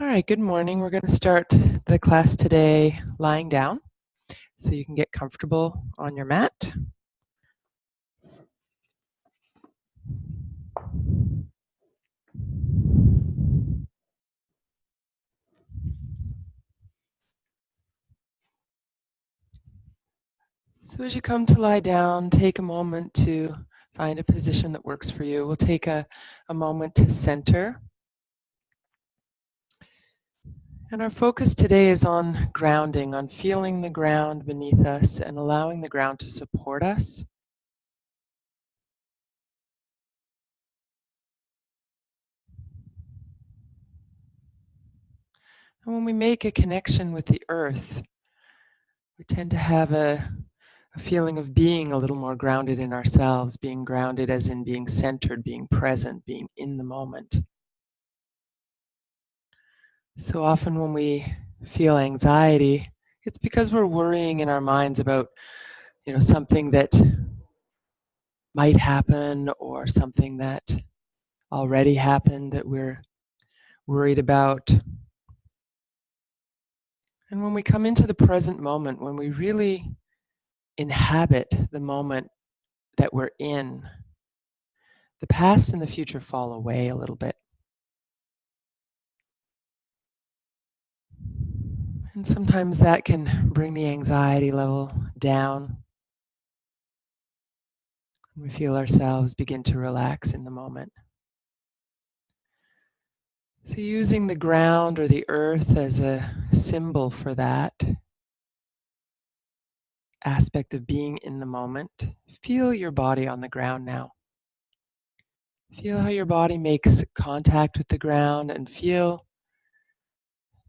All right, good morning. We're going to start the class today lying down so you can get comfortable on your mat. So as you come to lie down, take a moment to find a position that works for you. We'll take a moment to center. And our focus today is on grounding, on feeling the ground beneath us and allowing the ground to support us. And when we make a connection with the earth, we tend to have a feeling of being a little more grounded in ourselves, being grounded as in being centered, being present, being in the moment. So often when we feel anxiety, it's because we're worrying in our minds about, something that might happen or something that already happened that we're worried about. And when we come into the present moment, when we really inhabit the moment that we're in, the past and the future fall away a little bit. And sometimes that can bring the anxiety level down. We feel ourselves begin to relax in the moment. So using the ground or the earth as a symbol for that aspect of being in the moment, feel your body on the ground now. Feel how your body makes contact with the ground and feel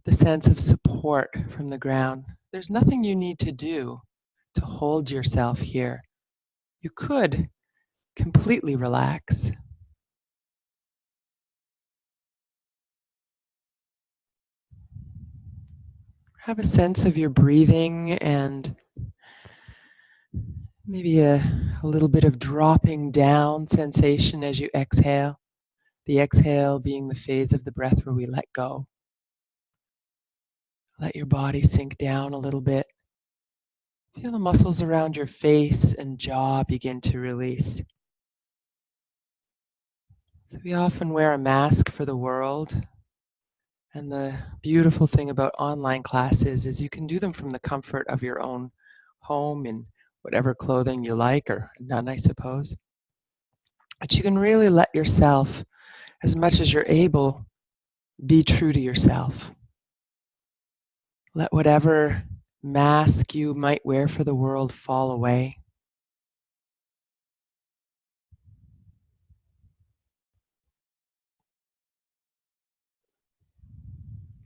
the sense of support from the ground. There's nothing you need to do to hold yourself here. You could completely relax. Have a sense of your breathing and maybe a little bit of dropping down sensation as you exhale. The exhale being the phase of the breath where we let go. Let your body sink down a little bit. Feel the muscles around your face and jaw begin to release. So we often wear a mask for the world. And the beautiful thing about online classes is you can do them from the comfort of your own home in whatever clothing you like, or none, I suppose. But you can really let yourself, as much as you're able, be true to yourself. Let whatever mask you might wear for the world fall away.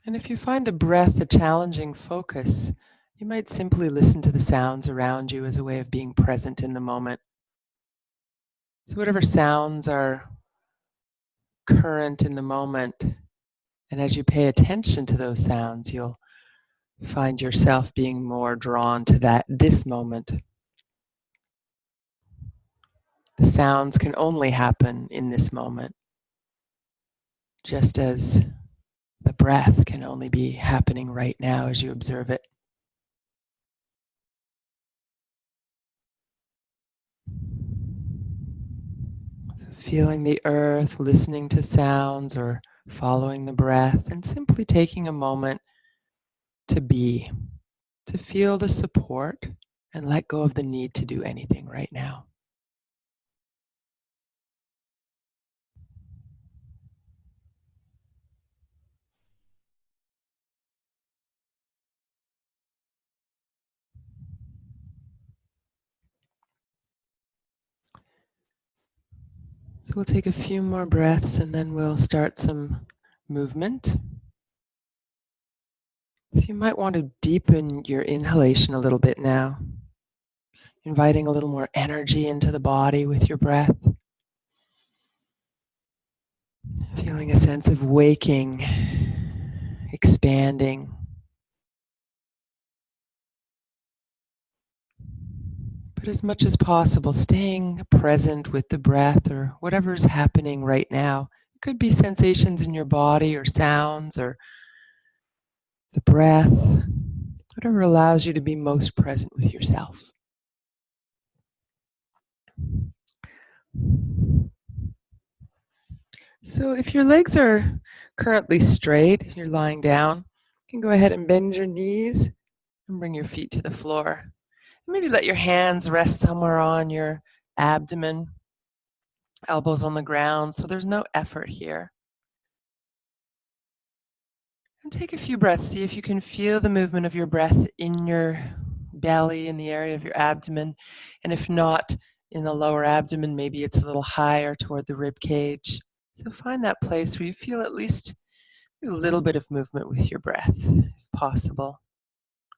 And if you find the breath a challenging focus, you might simply listen to the sounds around you as a way of being present in the moment. So whatever sounds are current in the moment, and as you pay attention to those sounds, you'll find yourself being more drawn to this moment. The sounds can only happen in this moment, just as the breath can only be happening right now as you observe it. So feeling the earth, listening to sounds, or following the breath, and simply taking a moment to be, to feel the support and let go of the need to do anything right now. So we'll take a few more breaths and then we'll start some movement. So you might want to deepen your inhalation a little bit now, inviting a little more energy into the body with your breath. Feeling a sense of waking, expanding. But as much as possible, staying present with the breath or whatever's happening right now. It could be sensations in your body or sounds or the breath, whatever allows you to be most present with yourself. So if your legs are currently straight, you're lying down, you can go ahead and bend your knees and bring your feet to the floor. Maybe let your hands rest somewhere on your abdomen, elbows on the ground, so there's no effort here. And take a few breaths. See if you can feel the movement of your breath in your belly, in the area of your abdomen. And if not, in the lower abdomen, maybe it's a little higher toward the rib cage. So find that place where you feel at least a little bit of movement with your breath, if possible.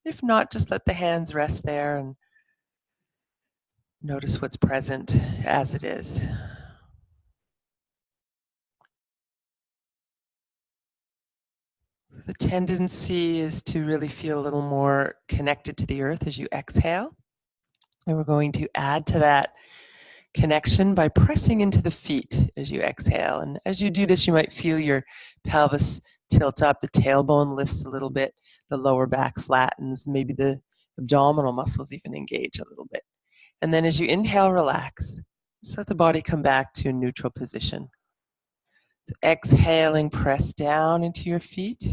If not, just let the hands rest there and notice what's present as it is. So the tendency is to really feel a little more connected to the earth as you exhale. And we're going to add to that connection by pressing into the feet as you exhale. And as you do this, you might feel your pelvis tilt up, the tailbone lifts a little bit, the lower back flattens, maybe the abdominal muscles even engage a little bit. And then as you inhale, relax. Just let the body come back to a neutral position. So exhaling, press down into your feet.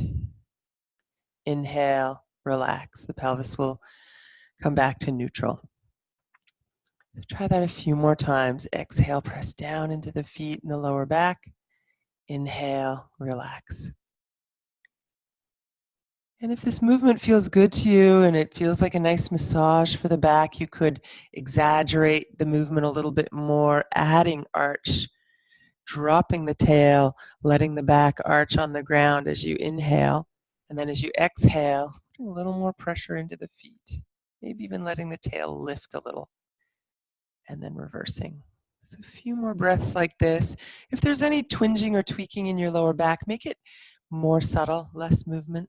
Inhale, relax. The pelvis will come back to neutral. Try that a few more times. Exhale, press down into the feet and the lower back. Inhale, relax. And if this movement feels good to you and it feels like a nice massage for the back, you could exaggerate the movement a little bit more, adding arch, dropping the tail, letting the back arch on the ground as you inhale. And then as you exhale, putting a little more pressure into the feet, maybe even letting the tail lift a little. And then reversing. So a few more breaths like this. If there's any twinging or tweaking in your lower back, make it more subtle, less movement.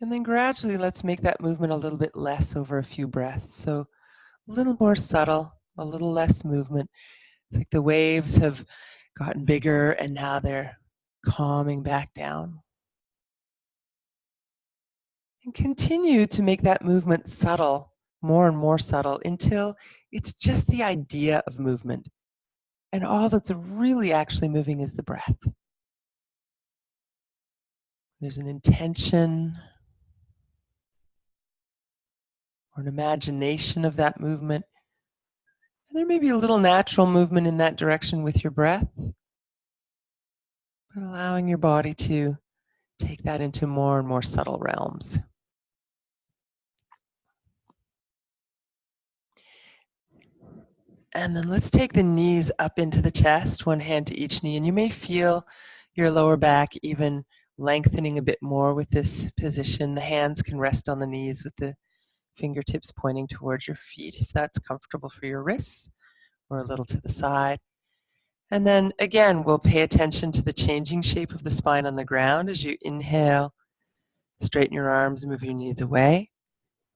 And then gradually let's make that movement a little bit less over a few breaths. So a little more subtle, a little less movement. It's like the waves have gotten bigger and now they're calming back down. And continue to make that movement subtle, more and more subtle, until it's just the idea of movement. And all that's really actually moving is the breath. There's an intention or an imagination of that movement. And there may be a little natural movement in that direction with your breath, but allowing your body to take that into more and more subtle realms. And then let's take the knees up into the chest, one hand to each knee. And you may feel your lower back even lengthening a bit more with this position. The hands can rest on the knees with the fingertips pointing towards your feet if that's comfortable for your wrists, or a little to the side. And then again, we'll pay attention to the changing shape of the spine on the ground. As you inhale, straighten your arms, move your knees away.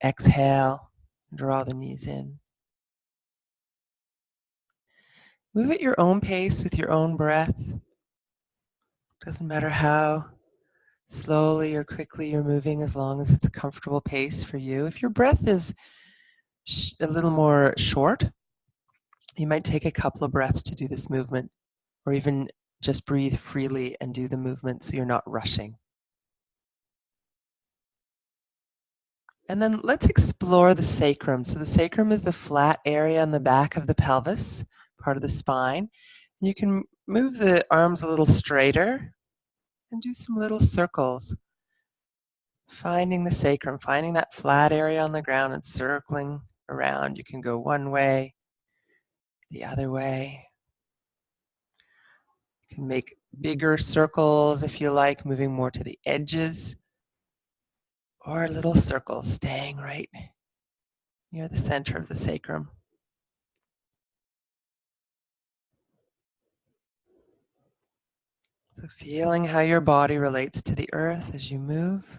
Exhale, draw the knees in. Move at your own pace with your own breath. Doesn't matter how slowly or quickly you're moving, as long as it's a comfortable pace for you. If your breath is a little more short, you might take a couple of breaths to do this movement, or even just breathe freely and do the movement so you're not rushing. And then let's explore the sacrum. So the sacrum is the flat area on the back of the pelvis, part of the spine. You can move the arms a little straighter and do some little circles. Finding the sacrum, finding that flat area on the ground and circling around. You can go one way, the other way. You can make bigger circles if you like, moving more to the edges, or little circles staying right near the center of the sacrum. So feeling how your body relates to the earth as you move.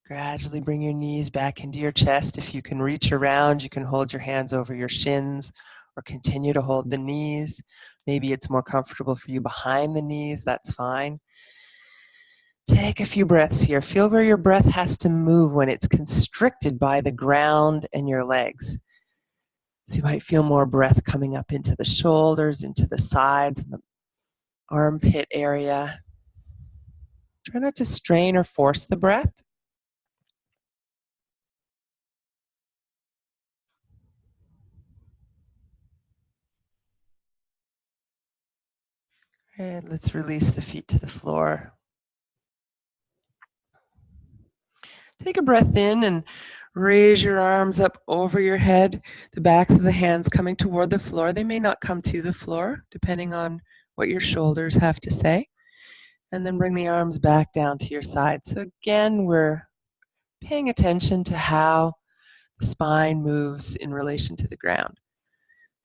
Gradually bring your knees back into your chest. If you can reach around, you can hold your hands over your shins or continue to hold the knees. Maybe it's more comfortable for you behind the knees, that's fine. Take a few breaths here. Feel where your breath has to move when it's constricted by the ground and your legs. So you might feel more breath coming up into the shoulders, into the sides, and the armpit area. Try not to strain or force the breath. And let's release the feet to the floor. Take a breath in and raise your arms up over your head, the backs of the hands coming toward the floor. They may not come to the floor, depending on what your shoulders have to say. And then bring the arms back down to your side. So again, we're paying attention to how the spine moves in relation to the ground.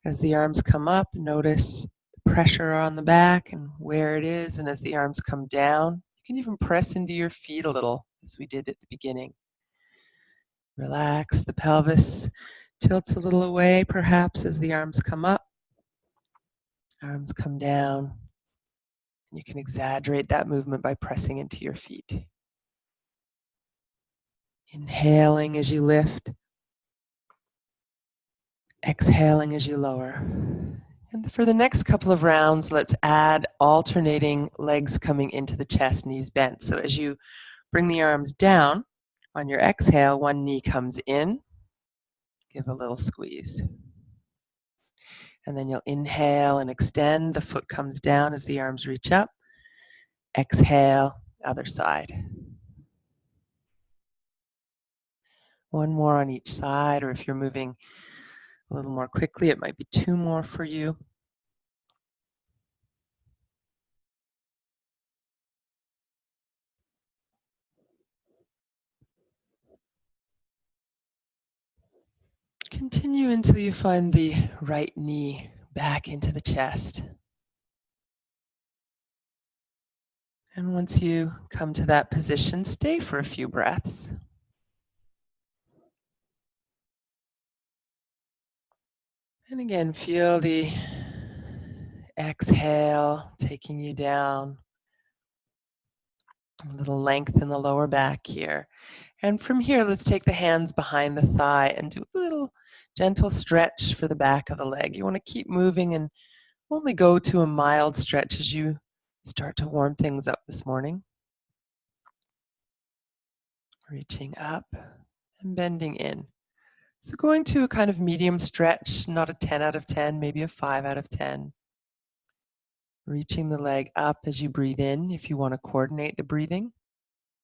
As the arms come up, notice the pressure on the back and where it is. And as the arms come down, you can even press into your feet a little, as we did at the beginning. Relax the pelvis, tilts a little away perhaps as the arms come up, arms come down. You can exaggerate that movement by pressing into your feet. Inhaling as you lift, exhaling as you lower. And for the next couple of rounds, let's add alternating legs coming into the chest, knees bent. So as you bring the arms down, on your exhale, one knee comes in, give a little squeeze. And then you'll inhale and extend, the foot comes down as the arms reach up. Exhale, other side. One more on each side, or if you're moving a little more quickly, it might be two more for you. Continue until you find the right knee back into the chest. And once you come to that position, stay for a few breaths. And again, feel the exhale taking you down. A little length in the lower back here. And from here, let's take the hands behind the thigh and do a little gentle stretch for the back of the leg. You want to keep moving and only go to a mild stretch as you start to warm things up this morning. Reaching up and bending in. So going to a kind of medium stretch, not a 10 out of 10, maybe a 5 out of 10. Reaching the leg up as you breathe in, if you want to coordinate the breathing,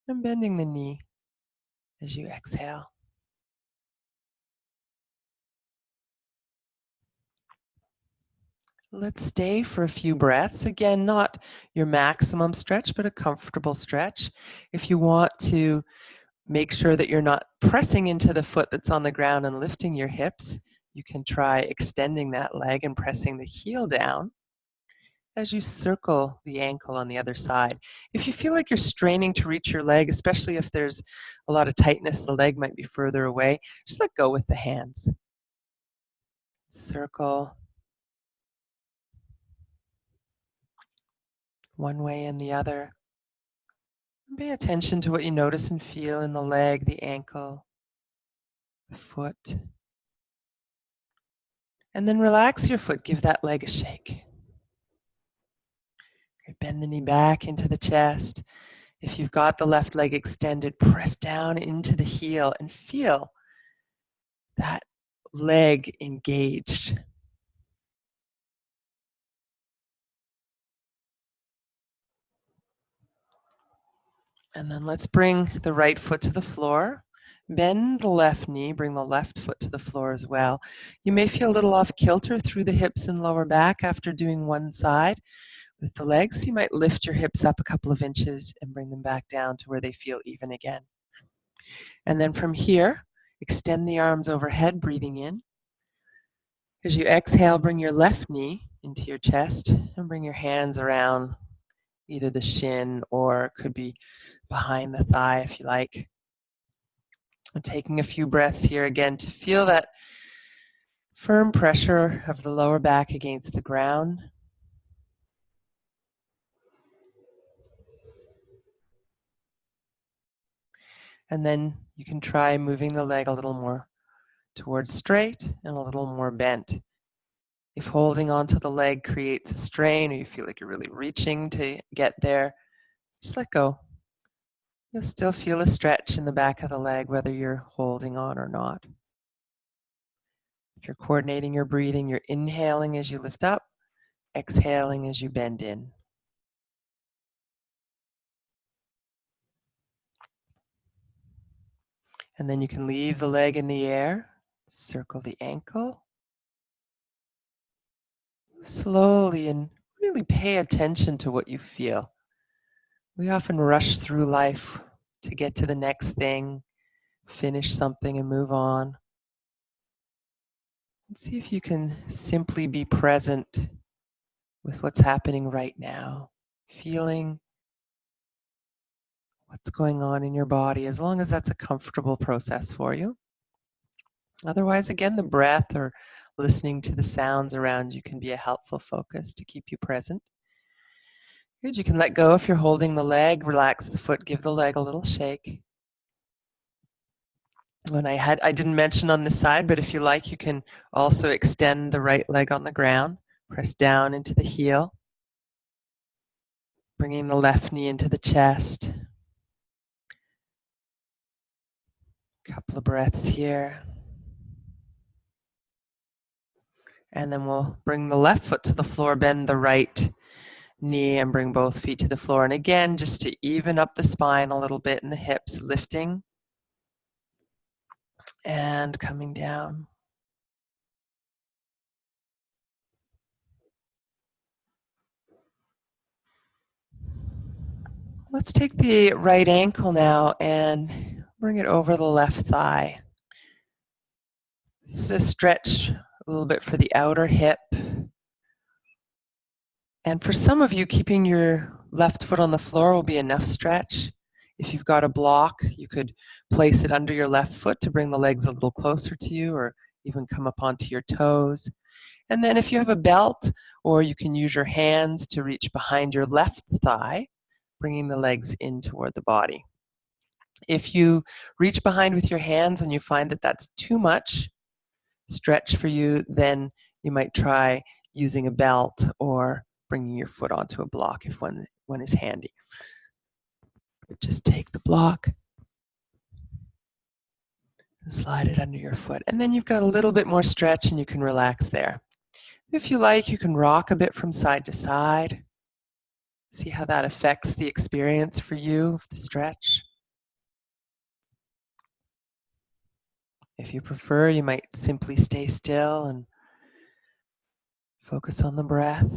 and bending the knee as you exhale. Let's stay for a few breaths. Again, not your maximum stretch, but a comfortable stretch. If you want to make sure that you're not pressing into the foot that's on the ground and lifting your hips, you can try extending that leg and pressing the heel down as you circle the ankle on the other side. If you feel like you're straining to reach your leg, especially if there's a lot of tightness, the leg might be further away, just let go with the hands. Circle one way and the other. Pay attention to what you notice and feel in the leg, the ankle, the foot. And then relax your foot, give that leg a shake. Bend the knee back into the chest. If you've got the left leg extended, press down into the heel and feel that leg engaged. And then let's bring the right foot to the floor. Bend the left knee, bring the left foot to the floor as well. You may feel a little off kilter through the hips and lower back after doing one side. With the legs, you might lift your hips up a couple of inches and bring them back down to where they feel even again. And then from here, extend the arms overhead, breathing in. As you exhale, bring your left knee into your chest and bring your hands around either the shin or it could be behind the thigh if you like. And taking a few breaths here again to feel that firm pressure of the lower back against the ground. And then you can try moving the leg a little more towards straight and a little more bent. If holding onto the leg creates a strain or you feel like you're really reaching to get there, just let go. You'll still feel a stretch in the back of the leg whether you're holding on or not. If you're coordinating your breathing, you're inhaling as you lift up, exhaling as you bend in. And then you can leave the leg in the air, circle the ankle, slowly, and really pay attention to what you feel. We often rush through life to get to the next thing, finish something and move on. And see if you can simply be present with what's happening right now, feeling what's going on in your body, as long as that's a comfortable process for you. Otherwise, again, the breath or listening to the sounds around you can be a helpful focus to keep you present. Good, you can let go if you're holding the leg, relax the foot, give the leg a little shake. And I didn't mention on this side, but if you like, you can also extend the right leg on the ground, press down into the heel, bringing the left knee into the chest. Couple of breaths here. And then we'll bring the left foot to the floor, bend the right knee and bring both feet to the floor. And again, just to even up the spine a little bit in the hips, lifting and coming down. Let's take the right ankle now and bring it over the left thigh. This is a stretch a little bit for the outer hip. And for some of you, keeping your left foot on the floor will be enough stretch. If you've got a block, you could place it under your left foot to bring the legs a little closer to you, or even come up onto your toes. And then if you have a belt, or you can use your hands to reach behind your left thigh, bringing the legs in toward the body. If you reach behind with your hands and you find that that's too much stretch for you, then you might try using a belt or bringing your foot onto a block if one is handy. Just take the block and slide it under your foot. And then you've got a little bit more stretch and you can relax there. If you like, you can rock a bit from side to side. See how that affects the experience for you of the stretch. If you prefer, you might simply stay still and focus on the breath.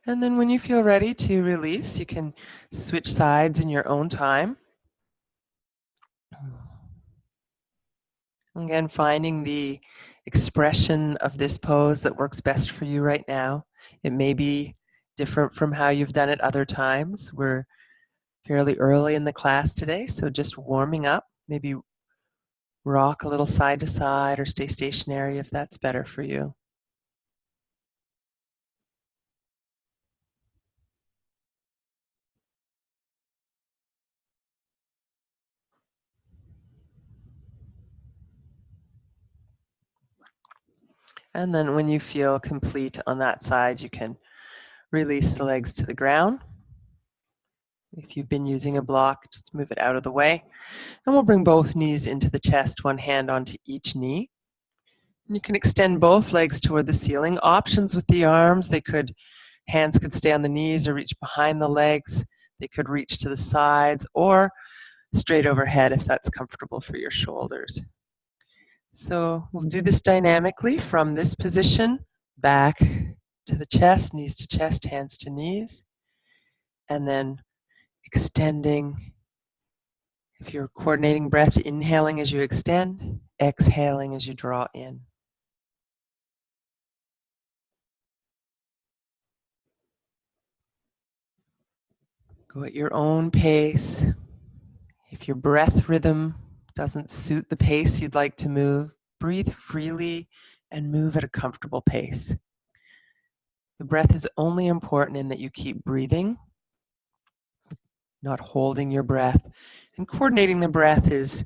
And then when you feel ready to release, you can switch sides in your own time. Again, finding the expression of this pose that works best for you right now. It may be different from how you've done it other times. We're fairly early in the class today, so just warming up. Maybe rock a little side to side or stay stationary if that's better for you. And then when you feel complete on that side, you can release the legs to the ground. If you've been using a block, just move it out of the way. And we'll bring both knees into the chest, one hand onto each knee. And you can extend both legs toward the ceiling. Options with the arms, hands could stay on the knees or reach behind the legs. They could reach to the sides or straight overhead if that's comfortable for your shoulders. So we'll do this dynamically from this position, back to the chest, knees to chest, hands to knees, and then extending. If you're coordinating breath, inhaling as you extend, exhaling as you draw in. Go at your own pace. If your breath rhythm doesn't suit the pace you'd like to move, breathe freely and move at a comfortable pace. The breath is only important in that you keep breathing, not holding your breath, and coordinating the breath is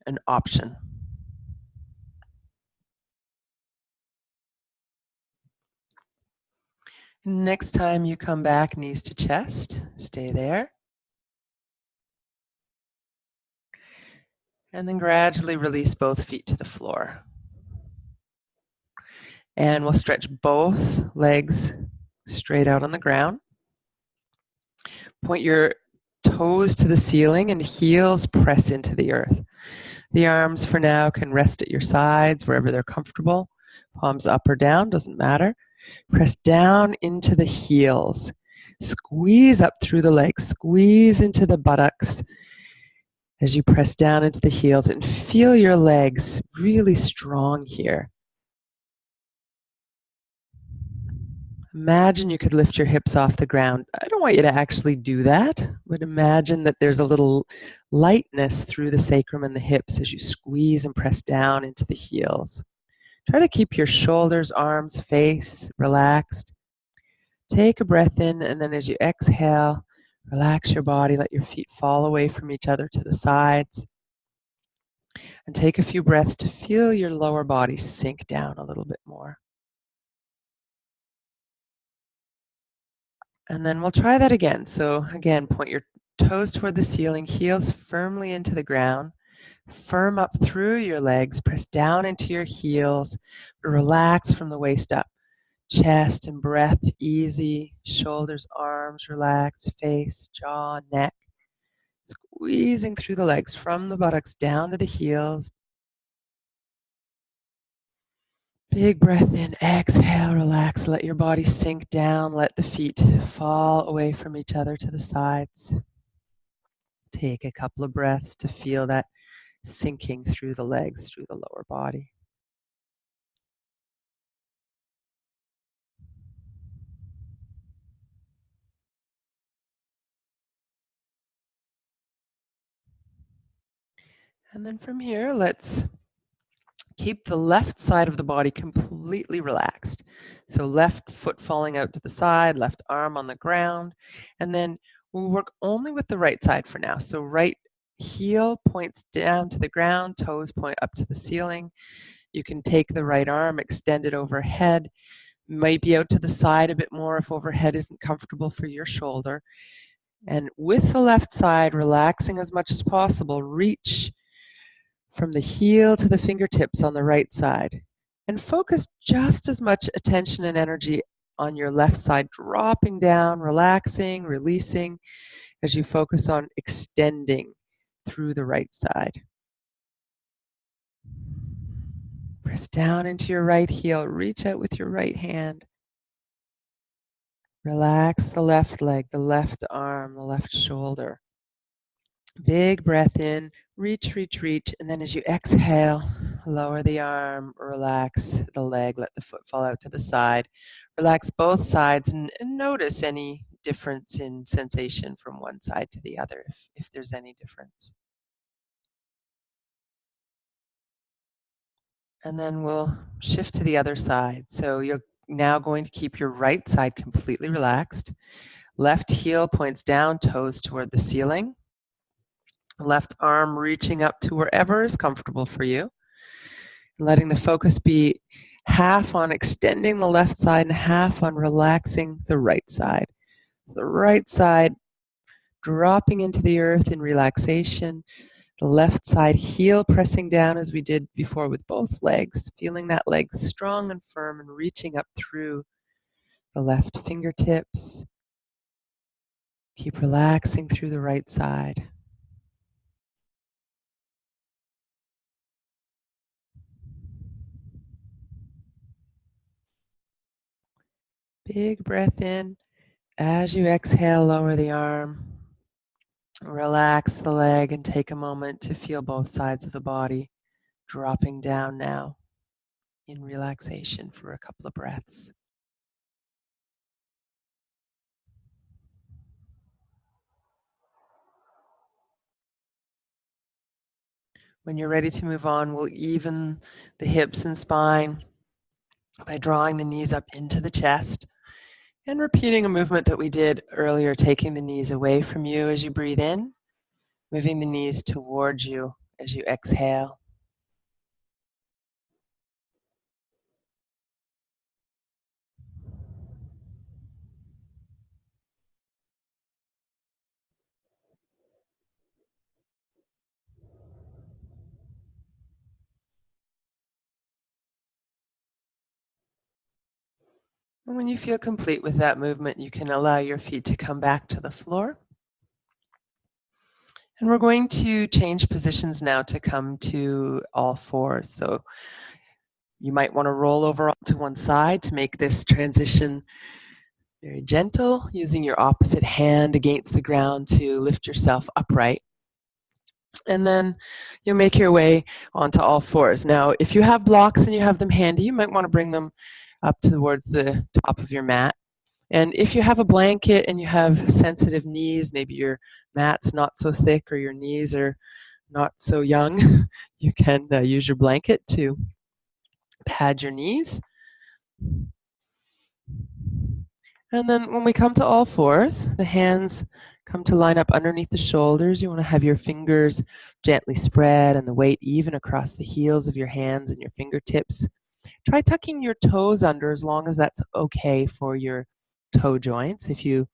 an option. Next time you come back, knees to chest, stay there. And then gradually release both feet to the floor. And we'll stretch both legs straight out on the ground. Point your toes to the ceiling and heels press into the earth. The arms for now can rest at your sides wherever they're comfortable. Palms up or down, doesn't matter. Press down into the heels. Squeeze up through the legs. Squeeze into the buttocks as you press down into the heels and feel your legs really strong here. Imagine you could lift your hips off the ground. I don't want you to actually do that, but imagine that there's a little lightness through the sacrum and the hips as you squeeze and press down into the heels. Try to keep your shoulders, arms, face relaxed. Take a breath in, and then as you exhale, relax your body, let your feet fall away from each other to the sides. And take a few breaths to feel your lower body sink down a little bit more. And then we'll try that again. So again, point your toes toward the ceiling, heels firmly into the ground. Firm up through your legs, press down into your heels, relax from the waist up. Chest and breath easy, shoulders, arms relaxed, face, jaw, neck. Squeezing through the legs from the buttocks down to the heels. Big breath in, exhale, relax, let your body sink down, let the feet fall away from each other to the sides. Take a couple of breaths to feel that sinking through the legs, through the lower body. And then from here, let's keep the left side of the body completely relaxed. So left foot falling out to the side, left arm on the ground, and then we'll work only with the right side for now. So right heel points down to the ground, toes point up to the ceiling. You can take the right arm, extend it overhead, might be out to the side a bit more if overhead isn't comfortable for your shoulder. And with the left side, relaxing as much as possible, reach from the heel to the fingertips on the right side. And focus just as much attention and energy on your left side, dropping down, relaxing, releasing, as you focus on extending through the right side. Press down into your right heel, reach out with your right hand. Relax the left leg, the left arm, the left shoulder. Big breath in, reach, reach, reach, and then as you exhale, lower the arm, relax the leg, let the foot fall out to the side. Relax both sides and notice any difference in sensation from one side to the other, if there's any difference. And then we'll shift to the other side. So you're now going to keep your right side completely relaxed. Left heel points down, toes toward the ceiling. Left arm reaching up to wherever is comfortable for you. Letting the focus be half on extending the left side and half on relaxing the right side. So the right side dropping into the earth in relaxation. The left side heel pressing down as we did before with both legs, feeling that leg strong and firm and reaching up through the left fingertips. Keep relaxing through the right side. Big breath in. As you exhale, lower the arm. Relax the leg and take a moment to feel both sides of the body dropping down now in relaxation for a couple of breaths. When you're ready to move on, we'll even the hips and spine. by drawing the knees up into the chest and repeating a movement that we did earlier, taking the knees away from you as you breathe in, moving the knees towards you as you exhale. And when you feel complete with that movement, you can allow your feet to come back to the floor. And we're going to change positions now to come to all fours. So you might want to roll over to one side to make this transition very gentle, using your opposite hand against the ground to lift yourself upright. And then you'll make your way onto all fours. Now, if you have blocks and you have them handy, you might want to bring them up towards the top of your mat. And if you have a blanket and you have sensitive knees, maybe your mat's not so thick or your knees are not so young, you can use your blanket to pad your knees. And then when we come to all fours, the hands come to line up underneath the shoulders. You want to have your fingers gently spread and the weight even across the heels of your hands and your fingertips. Try tucking your toes under as long as that's okay for your toe joints. If you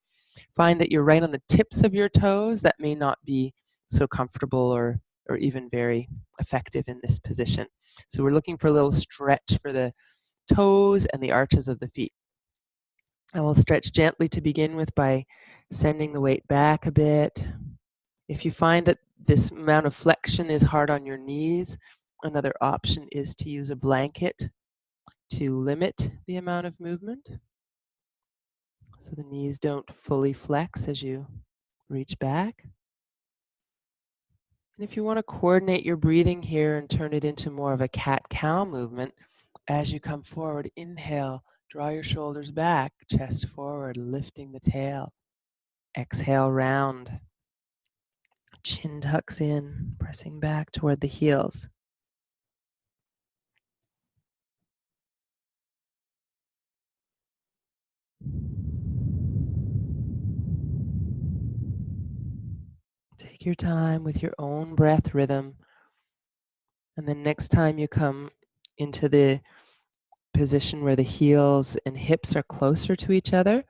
find that you're right on the tips of your toes, that may not be so comfortable or even very effective in this position. So we're looking for a little stretch for the toes and the arches of the feet. And we'll stretch gently to begin with by sending the weight back a bit. If you find that this amount of flexion is hard on your knees, another option is to use a blanket to limit the amount of movement so the knees don't fully flex as you reach back. And if you want to coordinate your breathing here and turn it into more of a cat-cow movement, as you come forward, inhale, draw your shoulders back, chest forward, lifting the tail. Exhale, round. Chin tucks in, pressing back toward the heels. Take your time with your own breath rhythm. And then next time you come into the position where the heels and hips are closer to each other,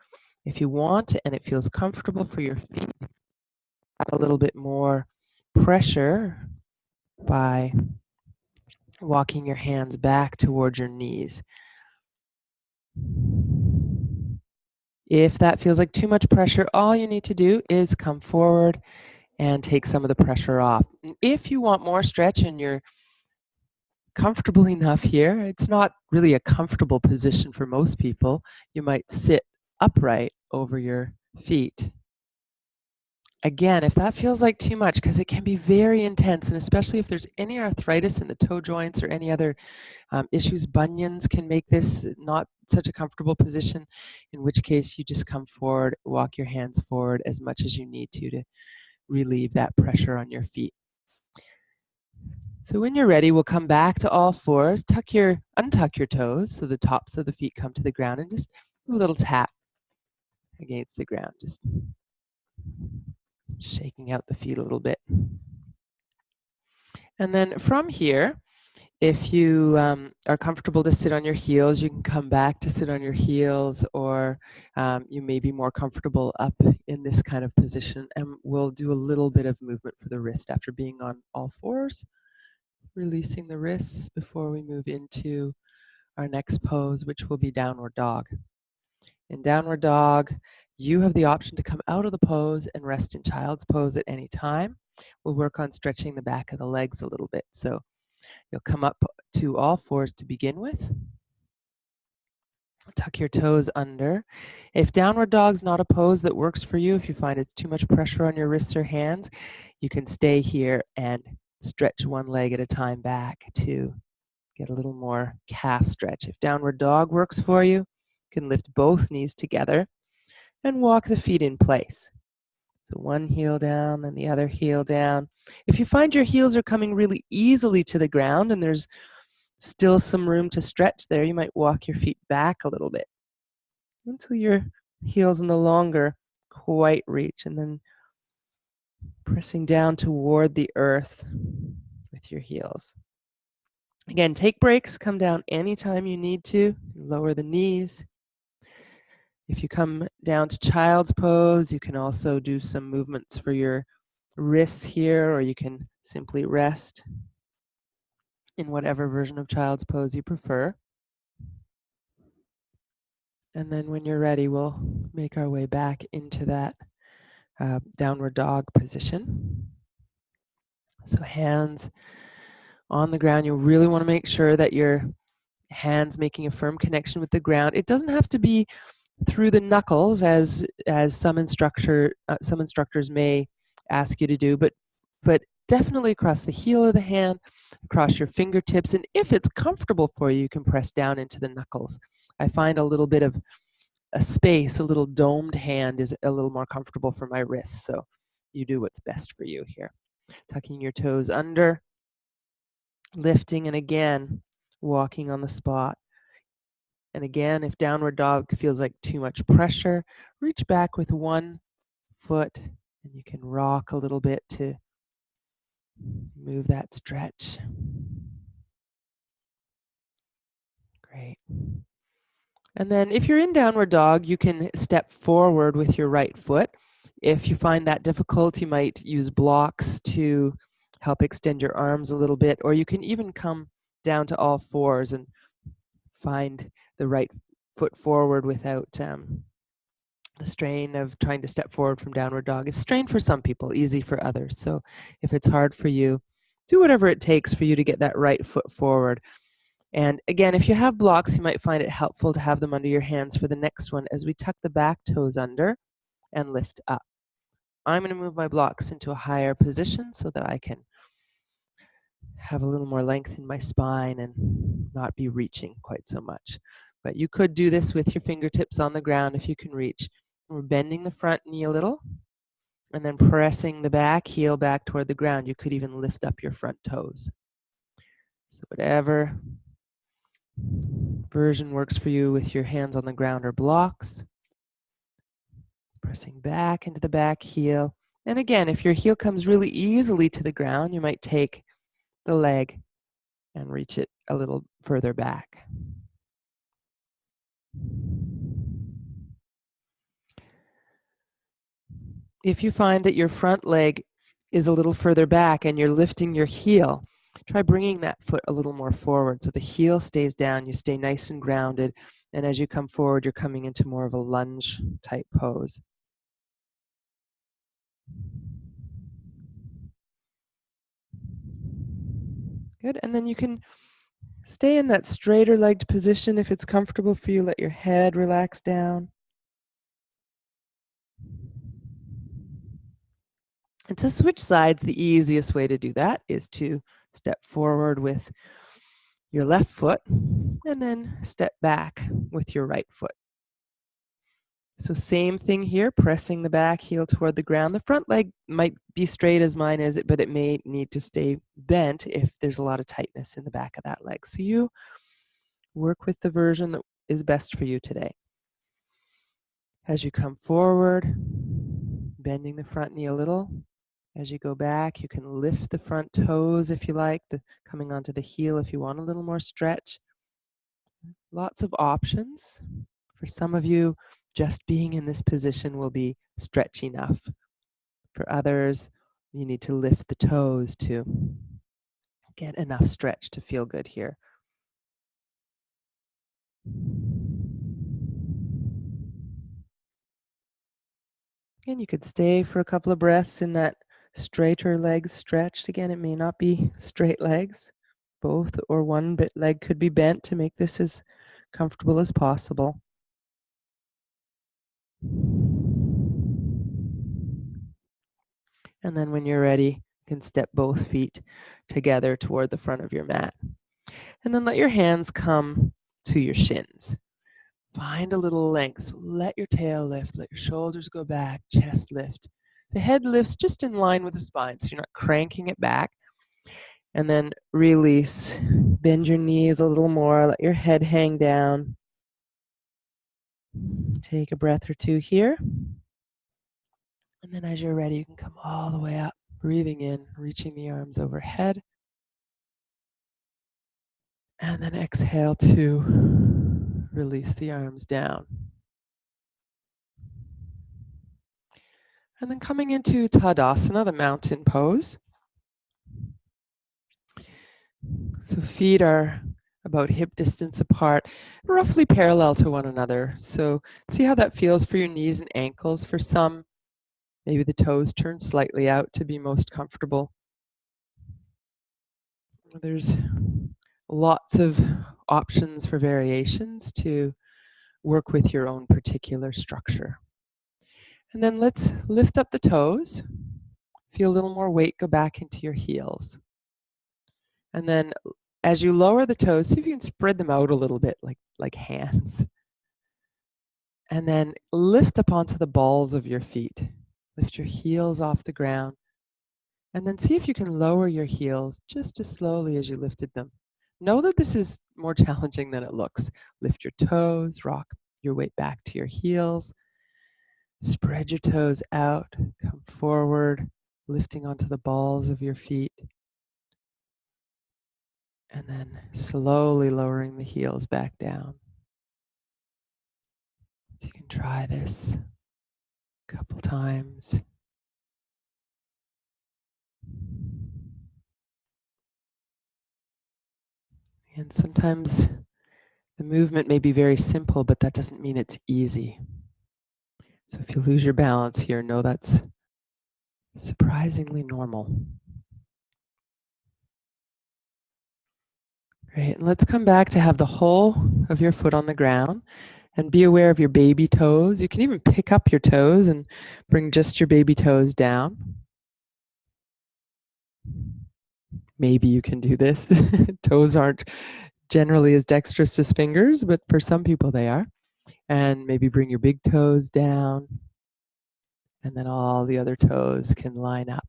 if you want and it feels comfortable for your feet, add a little bit more pressure by walking your hands back towards your knees. If that feels like too much pressure, all you need to do is come forward and take some of the pressure off. If you want more stretch and you're comfortable enough here, it's not really a comfortable position for most people. You might sit upright over your feet. Again, if that feels like too much, because it can be very intense, and especially if there's any arthritis in the toe joints or any other issues, bunions can make this not such a comfortable position, in which case you just come forward, walk your hands forward as much as you need to relieve that pressure on your feet. So when you're ready, we'll come back to all fours, untuck your toes so the tops of the feet come to the ground, and just a little tap against the ground, just shaking out the feet a little bit. And then from here, if you are comfortable to sit on your heels, you can come back to sit on your heels, or you may be more comfortable up in this kind of position. And we'll do a little bit of movement for the wrist after being on all fours, releasing the wrists before we move into our next pose, which will be downward dog. In downward dog, you have the option to come out of the pose and rest in child's pose at any time. We'll work on stretching the back of the legs a little bit. So you'll come up to all fours to begin with. Tuck your toes under. If downward dog's not a pose that works for you, if you find it's too much pressure on your wrists or hands, you can stay here and stretch one leg at a time back to get a little more calf stretch. If downward dog works for you, you can lift both knees together and walk the feet in place. So one heel down and the other heel down. If you find your heels are coming really easily to the ground and there's still some room to stretch there, you might walk your feet back a little bit until your heels no longer quite reach, and then pressing down toward the earth with your heels. Again, take breaks, come down anytime you need to, lower the knees. If you come down to child's pose, you can also do some movements for your wrists here, or you can simply rest in whatever version of child's pose you prefer. And then when you're ready, we'll make our way back into that downward dog position. So hands on the ground. You'll really want to make sure that your hands making a firm connection with the ground. It doesn't have to be through the knuckles, as some instructors may ask you to do, but definitely across the heel of the hand, across your fingertips, and if it's comfortable for you, you can press down into the knuckles. I find a little bit of a space, a little domed hand is a little more comfortable for my wrists, so you do what's best for you here. Tucking your toes under, lifting, and again, walking on the spot. And again, if downward dog feels like too much pressure, reach back with one foot, and you can rock a little bit to move that stretch. Great. And then if you're in downward dog, you can step forward with your right foot. If you find that difficult, you might use blocks to help extend your arms a little bit, or you can even come down to all fours and find the right foot forward without the strain of trying to step forward from downward dog. It's strain for some people, easy for others. So if it's hard for you, do whatever it takes for you to get that right foot forward. And again, if you have blocks, you might find it helpful to have them under your hands for the next one as we tuck the back toes under and lift up. I'm going to move my blocks into a higher position so that I can have a little more length in my spine and not be reaching quite so much. But you could do this with your fingertips on the ground if you can reach. We're bending the front knee a little and then pressing the back heel back toward the ground. You could even lift up your front toes. So whatever version works for you with your hands on the ground or blocks. Pressing back into the back heel. And again, if your heel comes really easily to the ground, you might take the leg and reach it a little further back. If you find that your front leg is a little further back and you're lifting your heel, try bringing that foot a little more forward so the heel stays down, you stay nice and grounded, and as you come forward, you're coming into more of a lunge type pose. Good, and then you can stay in that straighter legged position if it's comfortable for you. Let your head relax down. And to switch sides, the easiest way to do that is to step forward with your left foot and then step back with your right foot. So same thing here, pressing the back heel toward the ground. The front leg might be straight as mine is, but it may need to stay bent if there's a lot of tightness in the back of that leg. So you work with the version that is best for you today. As you come forward, bending the front knee a little. As you go back, you can lift the front toes if you like, coming onto the heel if you want a little more stretch. Lots of options. For some of you, just being in this position will be stretch enough. For others, you need to lift the toes to get enough stretch to feel good here. Again, you could stay for a couple of breaths in that straighter legs stretched. Again, it may not be straight legs. Both or one leg could be bent to make this as comfortable as possible. And then when you're ready, you can step both feet together toward the front of your mat. And then let your hands come to your shins. Find a little length. So let your tail lift, let your shoulders go back, chest lift. The head lifts just in line with the spine, so you're not cranking it back. And then release Bend your knees a little more. Let your head hang down. Take a breath or two here. And then as you're ready, you can come all the way up, breathing in, reaching the arms overhead. And then exhale to release the arms down. And then coming into Tadasana, the mountain pose. So feet are about hip distance apart, roughly parallel to one another. So see how that feels for your knees and ankles. For some, maybe the toes turn slightly out to be most comfortable. There's lots of options for variations to work with your own particular structure. And then let's lift up the toes. Feel a little more weight go back into your heels. And then as you lower the toes, see if you can spread them out a little bit like hands. And then lift up onto the balls of your feet. Lift your heels off the ground. And then see if you can lower your heels just as slowly as you lifted them. Know that this is more challenging than it looks. Lift your toes, rock your weight back to your heels. Spread your toes out, come forward, lifting onto the balls of your feet. And then slowly lowering the heels back down. So you can try this a couple times. And sometimes the movement may be very simple, but that doesn't mean it's easy. So if you lose your balance here, know that's surprisingly normal. Great, and let's come back to have the whole of your foot on the ground and be aware of your baby toes. You can even pick up your toes and bring just your baby toes down. Maybe you can do this. Toes aren't generally as dexterous as fingers, but for some people they are. And maybe bring your big toes down, and then all the other toes can line up.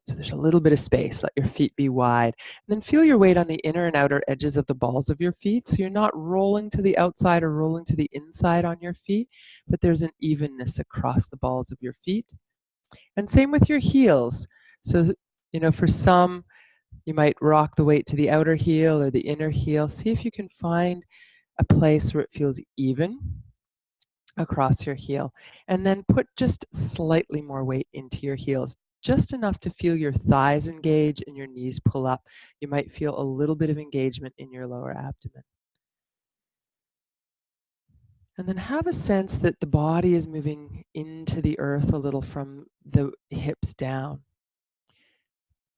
So there's a little bit of space. Let your feet be wide. And then feel your weight on the inner and outer edges of the balls of your feet. So you're not rolling to the outside or rolling to the inside on your feet, but there's an evenness across the balls of your feet. And same with your heels. So, for some, you might rock the weight to the outer heel or the inner heel. See if you can find a place where it feels even across your heel. And then put just slightly more weight into your heels, just enough to feel your thighs engage and your knees pull up. You might feel a little bit of engagement in your lower abdomen. And then have a sense that the body is moving into the earth a little from the hips down.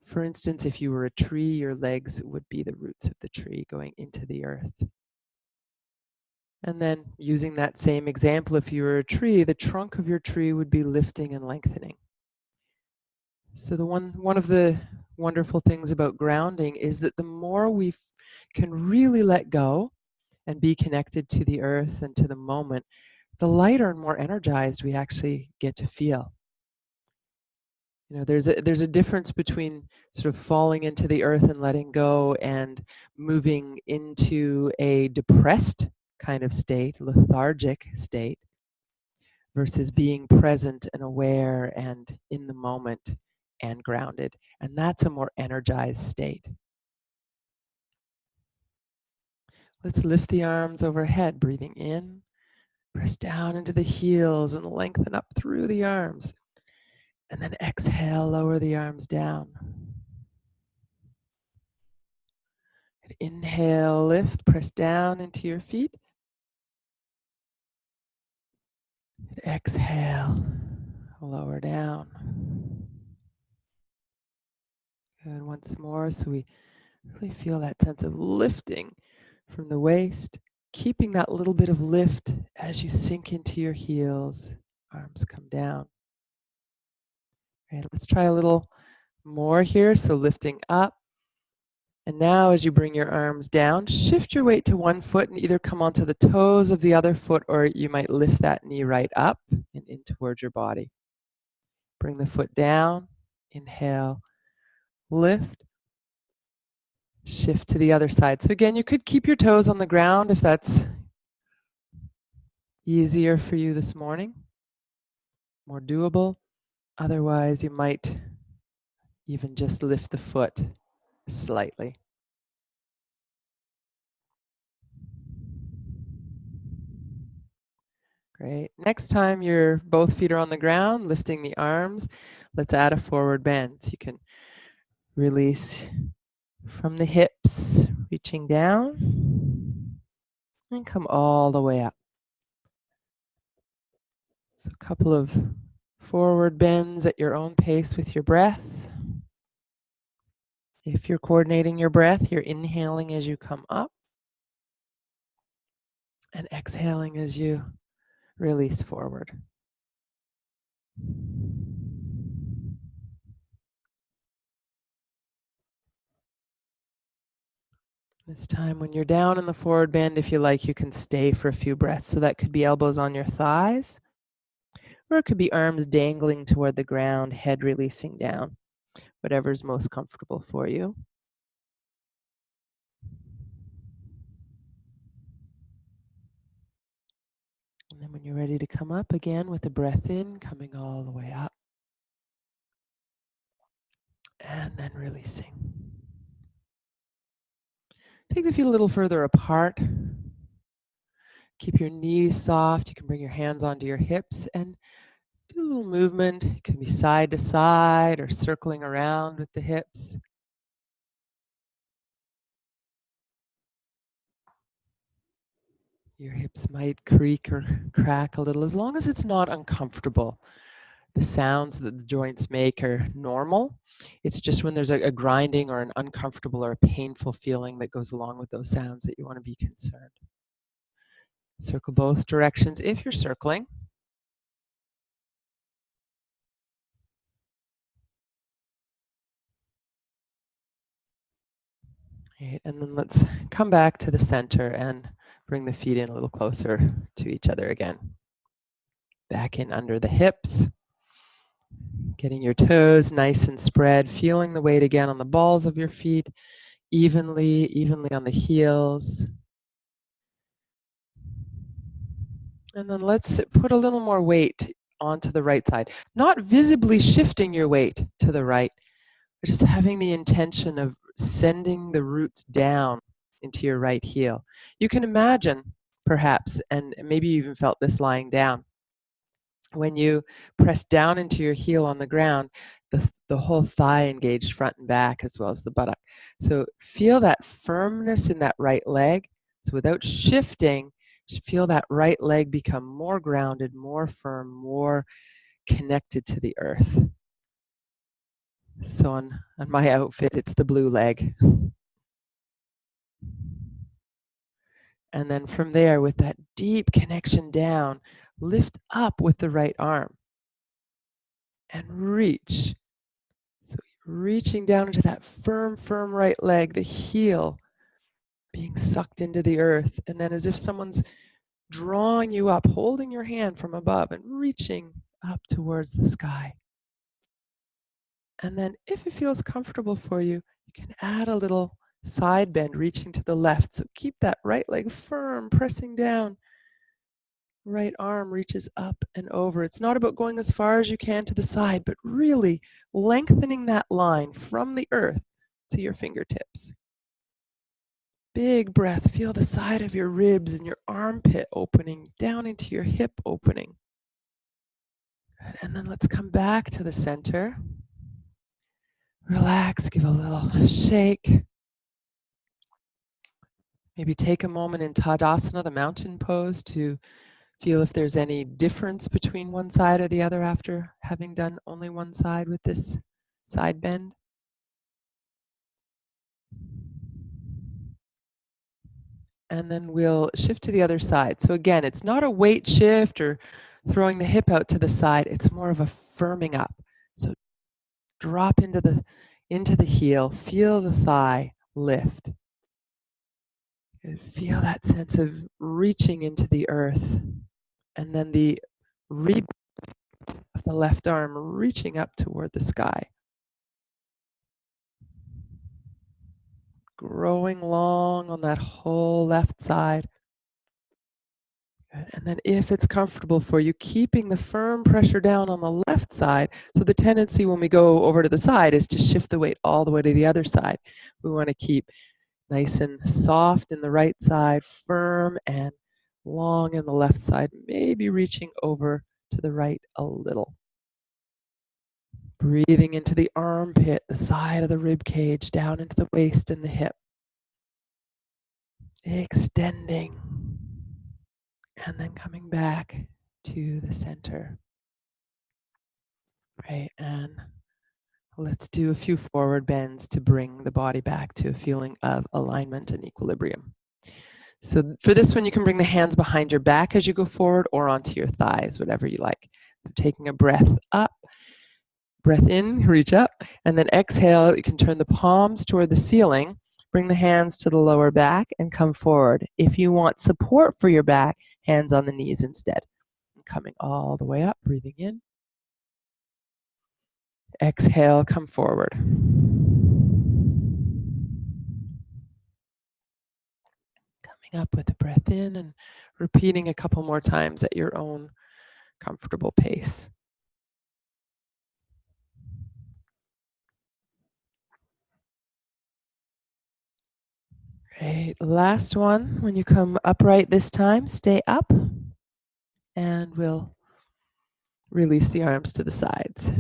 For instance, if you were a tree, your legs would be the roots of the tree going into the earth. And then using that same example, if you were a tree, the trunk of your tree would be lifting and lengthening. So one of the wonderful things about grounding is that the more we can really let go and be connected to the earth and to the moment, the lighter and more energized we actually get to feel. There's a difference between sort of falling into the earth and letting go and moving into a depressed kind of state, lethargic state, versus being present and aware and in the moment and grounded. And that's a more energized state. Let's lift the arms overhead, breathing in, press down into the heels and lengthen up through the arms. And then exhale, lower the arms down. And inhale, lift, press down into your feet. And exhale, lower down. And once more, so we really feel that sense of lifting from the waist, keeping that little bit of lift as you sink into your heels, arms come down. All right, let's try a little more here. So lifting up. And now as you bring your arms down, shift your weight to one foot and either come onto the toes of the other foot, or you might lift that knee right up and in towards your body. Bring the foot down, inhale, lift, shift to the other side. So again, you could keep your toes on the ground if that's easier for you this morning, more doable. Otherwise, you might even just lift the foot slightly. Great. Next time your both feet are on the ground, lifting the arms, let's add a forward bend. So you can release from the hips, reaching down, and come all the way up. So a couple of forward bends at your own pace with your breath. If you're coordinating your breath, you're inhaling as you come up and exhaling as you release forward. This time when you're down in the forward bend, if you like, you can stay for a few breaths. So that could be elbows on your thighs, or it could be arms dangling toward the ground, head releasing down, whatever's most comfortable for you. And then when you're ready to come up again with a breath in, coming all the way up, and then releasing. Take the feet a little further apart. Keep your knees soft. You can bring your hands onto your hips and do a little movement. It can be side to side or circling around with the hips. Your hips might creak or crack a little, as long as it's not uncomfortable. The sounds that the joints make are normal. It's just when there's a grinding or an uncomfortable or a painful feeling that goes along with those sounds that you want to be concerned. Circle both directions if you're circling. Right, and then let's come back to the center and bring the feet in a little closer to each other again. Back in under the hips. Getting your toes nice and spread, feeling the weight again on the balls of your feet, evenly on the heels. And then let's put a little more weight onto the right side. Not visibly shifting your weight to the right, but just having the intention of sending the roots down into your right heel. You can imagine, perhaps, and maybe you even felt this lying down, when you press down into your heel on the ground, the whole thigh engaged front and back as well as the buttock. So feel that firmness in that right leg. So without shifting, just feel that right leg become more grounded, more firm, more connected to the earth. So on my outfit, it's the blue leg. And then from there, with that deep connection down, lift up with the right arm and reach. So reaching down into that firm right leg, the heel being sucked into the earth. And then as if someone's drawing you up, holding your hand from above and reaching up towards the sky. And then if it feels comfortable for you, you can add a little side bend, reaching to the left. So keep that right leg firm, pressing down. Right arm reaches up and over. It's not about going as far as you can to the side, but really lengthening that line from the earth to your fingertips. Big breath. Feel the side of your ribs and your armpit opening down into your hip opening. Good. And then let's come back to the center. Relax, give a little shake. Maybe take a moment in Tadasana, the mountain pose, to feel if there's any difference between one side or the other after having done only one side with this side bend. And then we'll shift to the other side. So again, it's not a weight shift or throwing the hip out to the side. It's more of a firming up. So drop into the heel, feel the thigh lift. And feel that sense of reaching into the earth. And then the reach of the left arm reaching up toward the sky. growing long on that whole left side. Good. And then if it's comfortable for you, keeping the firm pressure down on the left side. So the tendency when we go over to the side is to shift the weight all the way to the other side. We want to keep nice and soft in the right side, firm and long in the left side, maybe reaching over to the right a little. Breathing into the armpit, the side of the rib cage, down into the waist and the hip. Extending. And then coming back to the center. Right, and let's do a few forward bends to bring the body back to a feeling of alignment and equilibrium. So for this one, you can bring the hands behind your back as you go forward or onto your thighs, whatever you like. So taking a breath up, breath in, reach up, and then exhale, you can turn the palms toward the ceiling, bring the hands to the lower back and come forward. If you want support for your back, hands on the knees instead. And coming all the way up, breathing in. Exhale, come forward. Coming up with a breath in and repeating a couple more times at your own comfortable pace. Great. Last one. When you come upright this time, stay up and we'll release the arms to the sides.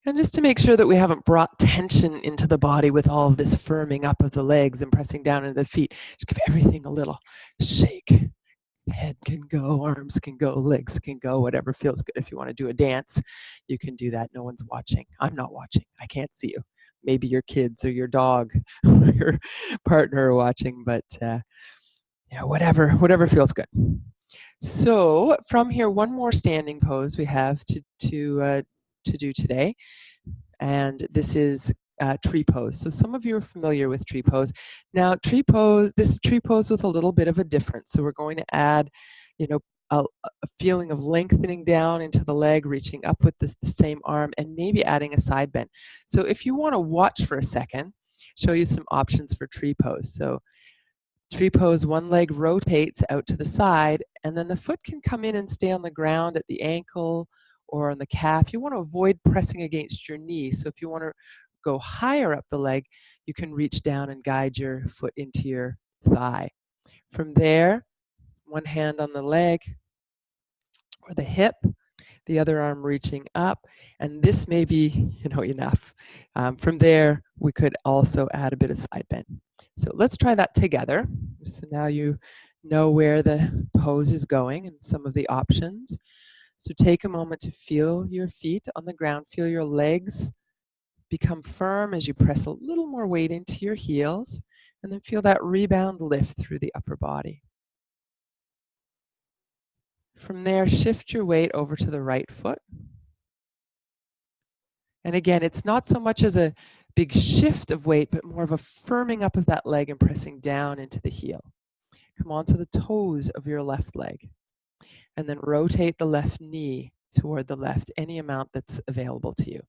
And just to make sure that we haven't brought tension into the body with all of this firming up of the legs and pressing down into the feet, just give everything a little shake. Head can go, arms can go, legs can go, whatever feels good. If you want to do a dance, you can do that. No one's watching. I'm not watching. I can't see you. Maybe your kids or your dog or your partner are watching, but whatever feels good. So from here, one more standing pose we have to do today, and this is tree pose. So some of you are familiar with tree pose. Now tree pose, this is tree pose with a little bit of a difference. So we're going to add, a feeling of lengthening down into the leg, reaching up with the same arm, and maybe adding a side bend. So if you want to watch for a second, show you some options for tree pose. So tree pose, one leg rotates out to the side, and then the foot can come in and stay on the ground at the ankle or on the calf. You want to avoid pressing against your knee. So if you want to go higher up the leg, you can reach down and guide your foot into your thigh. From there, one hand on the leg or the hip, the other arm reaching up, and this may be, enough. From there, we could also add a bit of side bend. So let's try that together. So now you know where the pose is going and some of the options. So take a moment to feel your feet on the ground, feel your legs become firm as you press a little more weight into your heels, and then feel that rebound lift through the upper body. From there, shift your weight over to the right foot. And again, it's not so much as a big shift of weight, but more of a firming up of that leg and pressing down into the heel. Come onto the toes of your left leg. And then rotate the left knee toward the left, any amount that's available to you.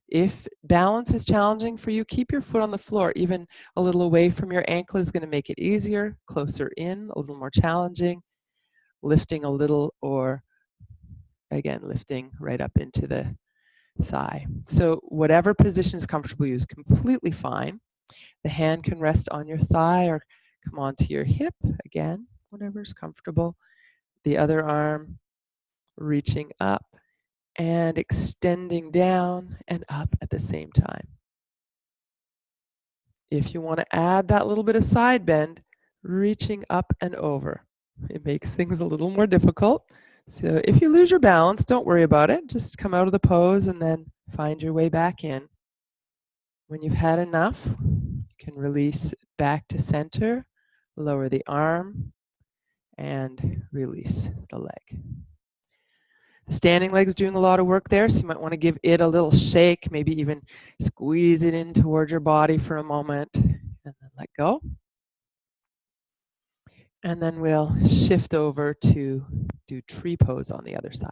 If balance is challenging for you, keep your foot on the floor. Even a little away from your ankle is going to make it easier. Closer in, a little more challenging. Lifting a little, or again, lifting right up into the thigh. So whatever position is comfortable, use completely fine. The hand can rest on your thigh or come onto your hip. Again, whatever's comfortable. The other arm reaching up and extending down and up at the same time. If you want to add that little bit of side bend, reaching up and over. It makes things a little more difficult. So if you lose your balance, don't worry about it. Just come out of the pose and then find your way back in. When you've had enough, you can release back to center, lower the arm, and release the leg. The standing leg's doing a lot of work there, so you might want to give it a little shake, maybe even squeeze it in towards your body for a moment, and then let go. And then we'll shift over to do tree pose on the other side.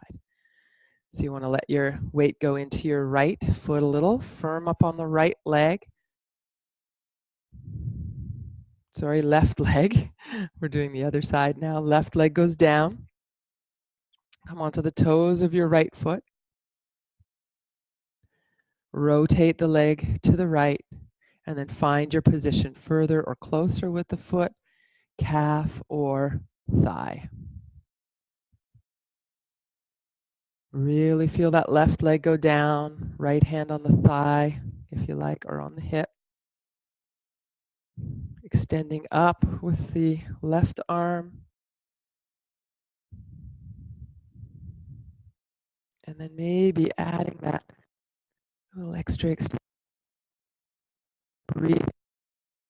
So you want to let your weight go into your right foot a little, firm up on the right leg, sorry, left leg. We're doing the other side now. Left leg goes down. Come onto the toes of your right foot. Rotate the leg to the right, and then find your position further or closer with the foot, calf, or thigh. Really feel that left leg go down, right hand on the thigh, if you like, or on the hip. Extending up with the left arm. And then maybe adding that little extra breathe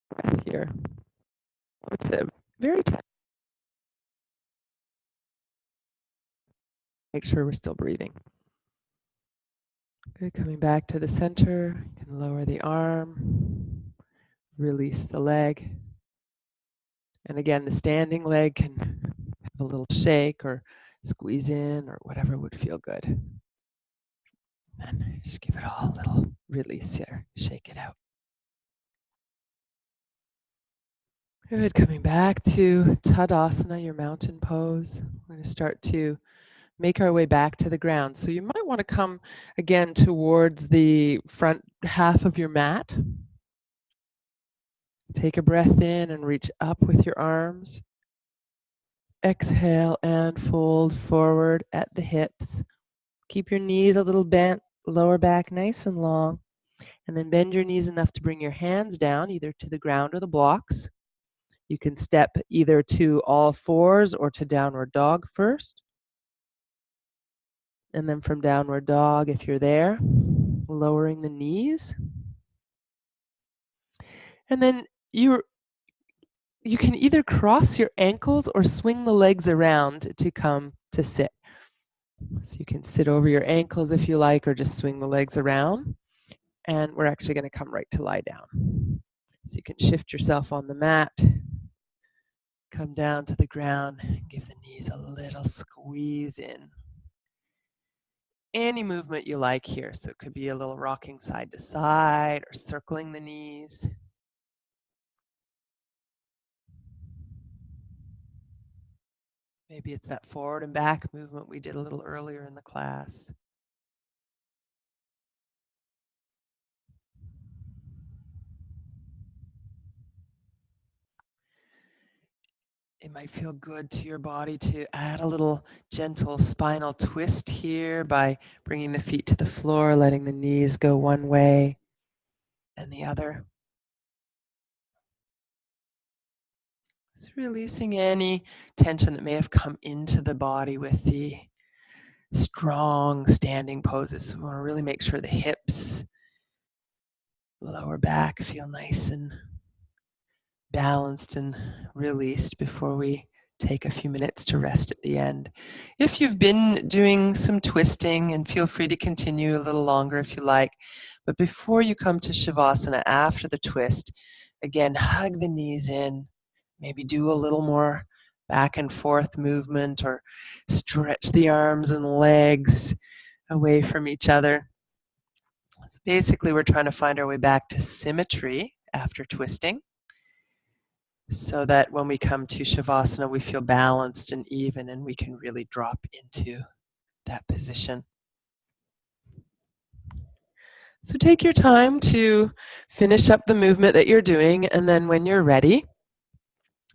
breath here. It's a very tight. Make sure we're still breathing. Good, coming back to the center. You can lower the arm, release the leg. And again, the standing leg can have a little shake or squeeze in or whatever would feel good. And just give it all a little release here. Shake it out. Good, coming back to Tadasana, your mountain pose. We're going to start to make our way back to the ground. So you might want to come again towards the front half of your mat. Take a breath in and reach up with your arms. Exhale and fold forward at the hips. Keep your knees a little bent, lower back nice and long. And then bend your knees enough to bring your hands down, either to the ground or the blocks. You can step either to all fours or to downward dog first. And then from downward dog, if you're there, lowering the knees. And then you can either cross your ankles or swing the legs around to come to sit. So you can sit over your ankles if you like, or just swing the legs around. And we're actually going to come right to lie down. So you can shift yourself on the mat, come down to the ground, and give the knees a little squeeze in. Any movement you like here. So it could be a little rocking side to side or circling the knees. Maybe it's that forward and back movement we did a little earlier in the class. It might feel good to your body to add a little gentle spinal twist here by bringing the feet to the floor, letting the knees go one way and the other. Just releasing any tension that may have come into the body with the strong standing poses. So we want to really make sure the hips, lower back feel nice and balanced and released before we take a few minutes to rest at the end. If you've been doing some twisting, and feel free to continue a little longer if you like, but before you come to Shavasana after the twist, again, hug the knees in, maybe do a little more back and forth movement or stretch the arms and legs away from each other. So basically, we're trying to find our way back to symmetry after twisting, so that when we come to Shavasana, we feel balanced and even, and we can really drop into that position. So take your time to finish up the movement that you're doing, and then when you're ready,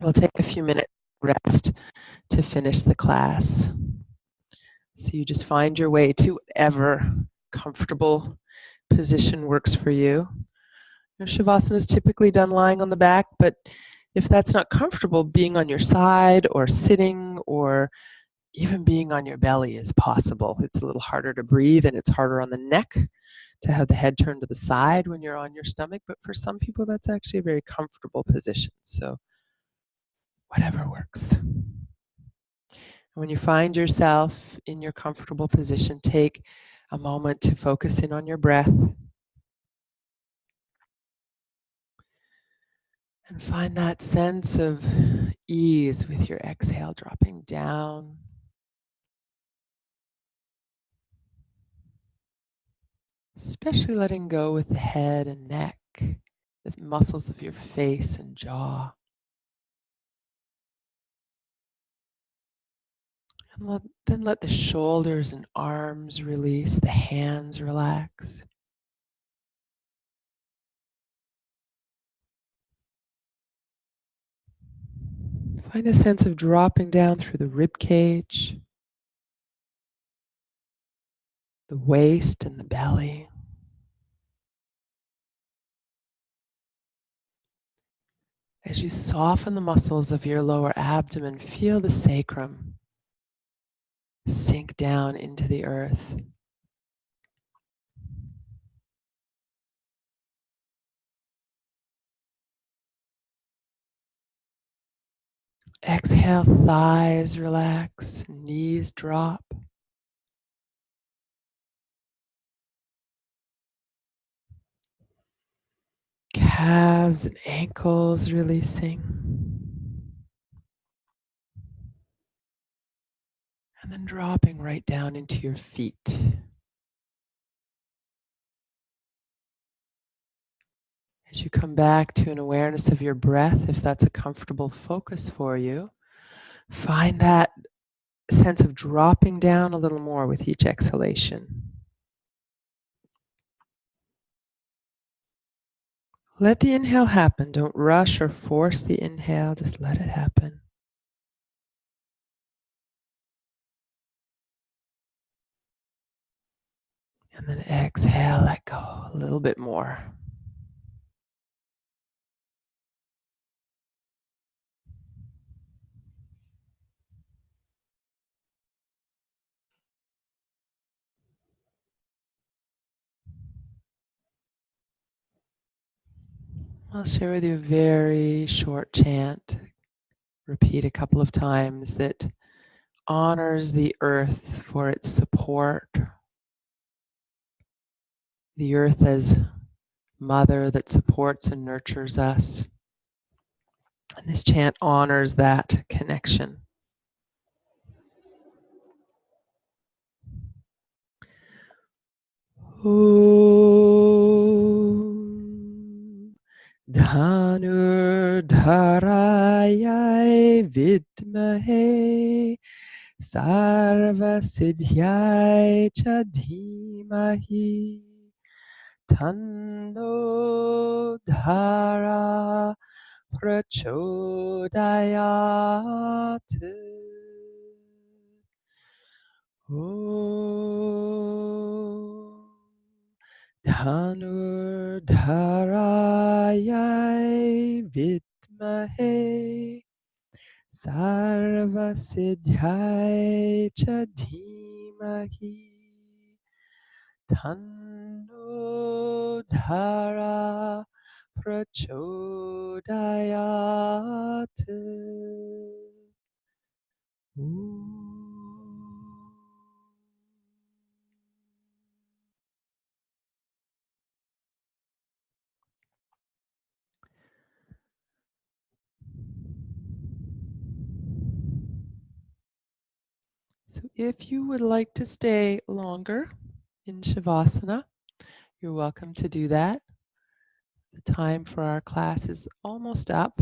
we'll take a few minutes rest to finish the class. So you just find your way to whatever comfortable position works for you. Shavasana is typically done lying on the back, but if that's not comfortable, being on your side or sitting or even being on your belly is possible. It's a little harder to breathe, and it's harder on the neck to have the head turned to the side when you're on your stomach, but for some people that's actually a very comfortable position. So whatever works. When you find yourself in your comfortable position, take a moment to focus in on your breath and find that sense of ease with your exhale dropping down. Especially letting go with the head and neck, the muscles of your face and jaw. And then let the shoulders and arms release, the hands relax. Find a sense of dropping down through the rib cage, the waist and the belly. As you soften the muscles of your lower abdomen, feel the sacrum sink down into the earth. Exhale, thighs relax, knees drop. Calves and ankles releasing. And then dropping right down into your feet. As you come back to an awareness of your breath, if that's a comfortable focus for you, find that sense of dropping down a little more with each exhalation. Let the inhale happen. Don't rush or force the inhale, just let it happen. And then exhale, let go a little bit more. I'll share with you a very short chant. Repeat a couple of times that honors the earth for its support. The earth as mother that supports and nurtures us. And this chant honors that connection. Om Dhanur Dharayai Vidmahe Sarva Siddhyai Cha Dhimahi Tanno Dhara Prachodayat. Om Dhanur Dharayai Vidmahe Sarva Siddhyai Cha Dhimahi Tanno Dhara Prachodayat. So if you would like to stay longer in Shavasana, you're welcome to do that. The time for our class is almost up,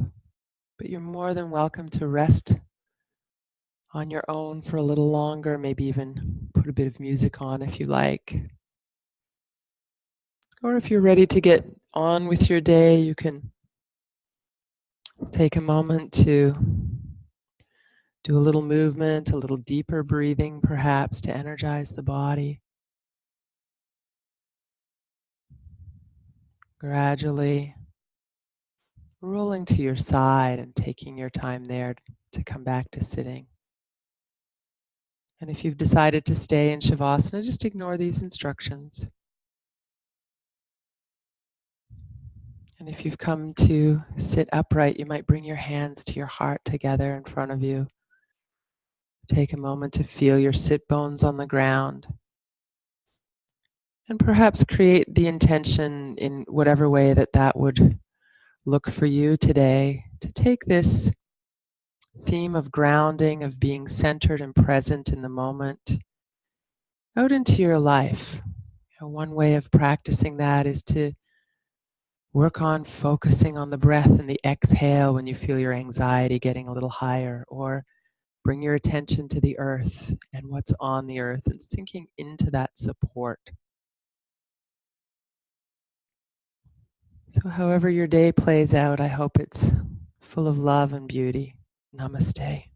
but you're more than welcome to rest on your own for a little longer, maybe even put a bit of music on if you like. Or if you're ready to get on with your day, you can take a moment to do a little movement, a little deeper breathing, perhaps, to energize the body. Gradually rolling to your side and taking your time there to come back to sitting. And if you've decided to stay in Shavasana, just ignore these instructions. And if you've come to sit upright, you might bring your hands to your heart together in front of you. Take a moment to feel your sit bones on the ground. And perhaps create the intention in whatever way that would look for you today, to take this theme of grounding, of being centered and present in the moment, out into your life. One way of practicing that is to work on focusing on the breath and the exhale when you feel your anxiety getting a little higher, or Bring your attention to the earth and what's on the earth and sinking into that support. So, however your day plays out, I hope it's full of love and beauty. Namaste.